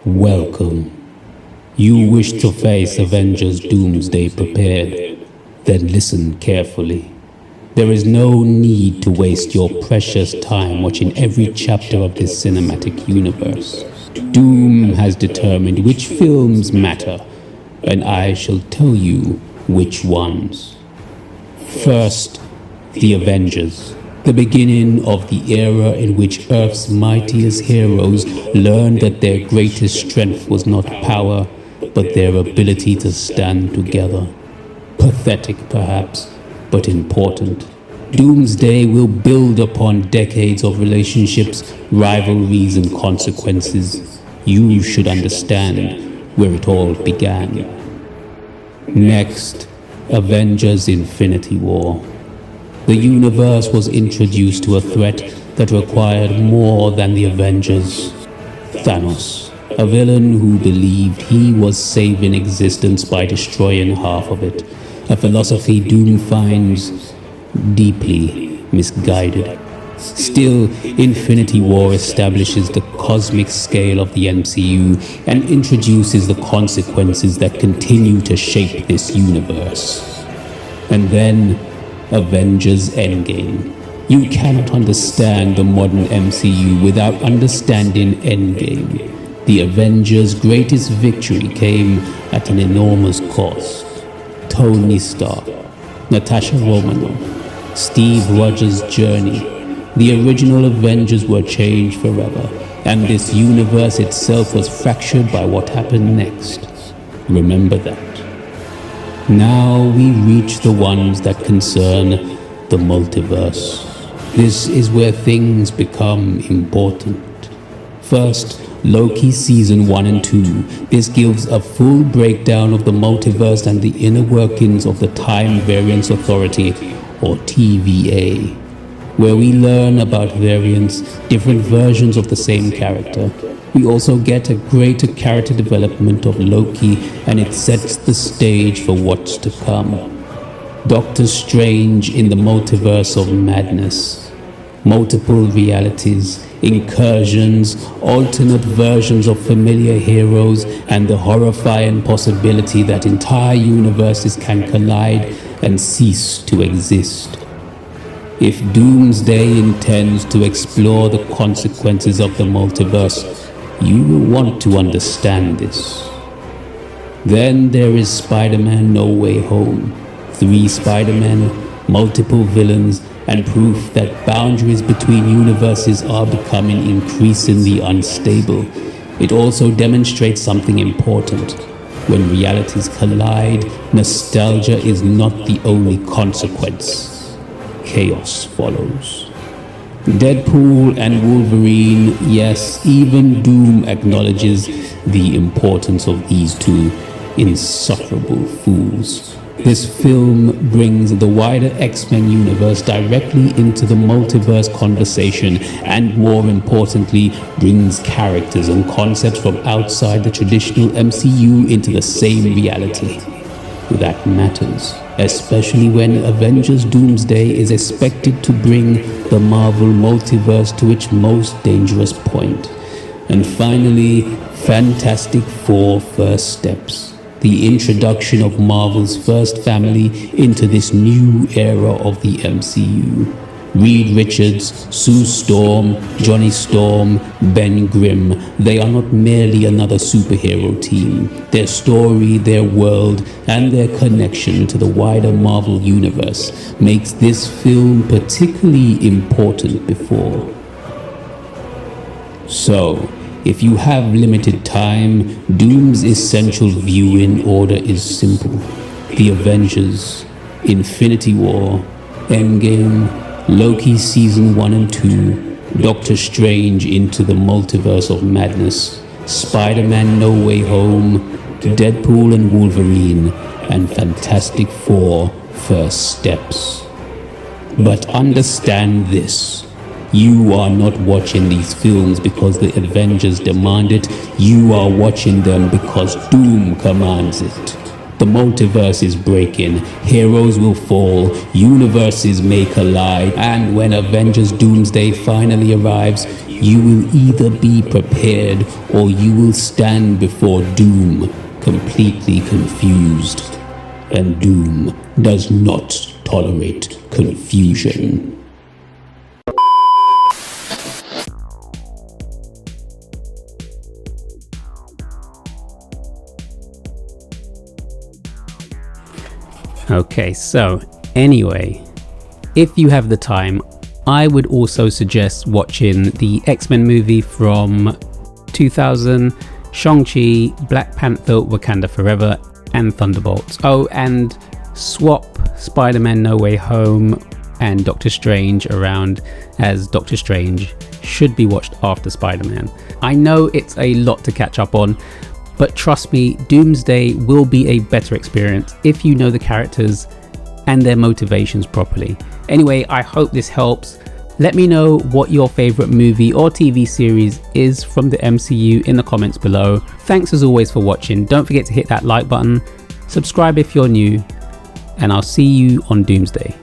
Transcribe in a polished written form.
Welcome. You wish to face Avengers Doomsday prepared? Then listen carefully. There is no need to waste your precious time watching every chapter of this cinematic universe. Doom has determined which films matter, and I shall tell you which ones. First, the Avengers. The beginning of the era in which Earth's mightiest heroes learned that their greatest strength was not power, but their ability to stand together. Pathetic, perhaps, but important. Doomsday will build upon decades of relationships, rivalries, and consequences. You should understand where it all began. Next, Avengers Infinity War. The universe was introduced to a threat that required more than the Avengers. Thanos, a villain who believed he was saving existence by destroying half of it, a philosophy Doom finds deeply misguided. Still, Infinity War establishes the cosmic scale of the MCU and introduces the consequences that continue to shape this universe. And then, Avengers Endgame. You cannot understand the modern MCU without understanding Endgame. The Avengers' greatest victory came at an enormous cost. Tony Stark, Natasha Romanoff, Steve Rogers' journey. The original Avengers were changed forever, and this universe itself was fractured by what happened next. Remember that. Now we reach the ones that concern the multiverse. This is where things become important. First, Loki Season 1 and 2. This gives a full breakdown of the multiverse and the inner workings of the Time Variance Authority, or TVA, where we learn about variants, different versions of the same character. We also get a greater character development of Loki, and it sets the stage for what's to come. Doctor Strange in the Multiverse of Madness. Multiple realities, incursions, alternate versions of familiar heroes, and the horrifying possibility that entire universes can collide and cease to exist. If Doomsday intends to explore the consequences of the multiverse, you will want to understand this. Then there is Spider-Man No Way Home. 3 Spider-Men, multiple villains, and proof that boundaries between universes are becoming increasingly unstable. It also demonstrates something important. When realities collide, nostalgia is not the only consequence. Chaos follows. Deadpool and Wolverine, yes, even Doom acknowledges the importance of these two insufferable fools. This film brings the wider X-Men universe directly into the multiverse conversation, and more importantly, brings characters and concepts from outside the traditional MCU into the same reality. That matters, especially when Avengers Doomsday is expected to bring the Marvel multiverse to its most dangerous point. And finally, Fantastic Four First Steps. The introduction of Marvel's first family into this new era of the MCU. Reed Richards, Sue Storm, Johnny Storm, Ben Grimm. They are not merely another superhero team. Their story, their world, and their connection to the wider Marvel universe makes this film particularly important before. So, if you have limited time, Doom's essential viewing order is simple. The Avengers, Infinity War, Endgame, Loki Season 1 and 2, Doctor Strange into the Multiverse of Madness, Spider-Man No Way Home, Deadpool and Wolverine, and Fantastic Four First Steps. But understand this. You are not watching these films because the Avengers demand it. You are watching them because Doom commands it. The multiverse is breaking, heroes will fall, universes may collide, and when Avengers Doomsday finally arrives, You will either be prepared or you will stand before doom completely confused. And doom does not tolerate confusion. Okay, so anyway, if you have the time, I would also suggest watching the X-Men movie from 2000, Shang-Chi, Black Panther, Wakanda Forever, and Thunderbolts. Oh, and swap Spider-Man No Way Home and Doctor Strange around, as Doctor Strange should be watched after Spider-Man. I know it's a lot to catch up on, but trust me, Doomsday will be a better experience if you know the characters and their motivations properly. Anyway, I hope this helps. Let me know what your favorite movie or TV series is from the MCU in the comments below. Thanks as always for watching. Don't forget to hit that like button, subscribe if you're new, and I'll see you on Doomsday.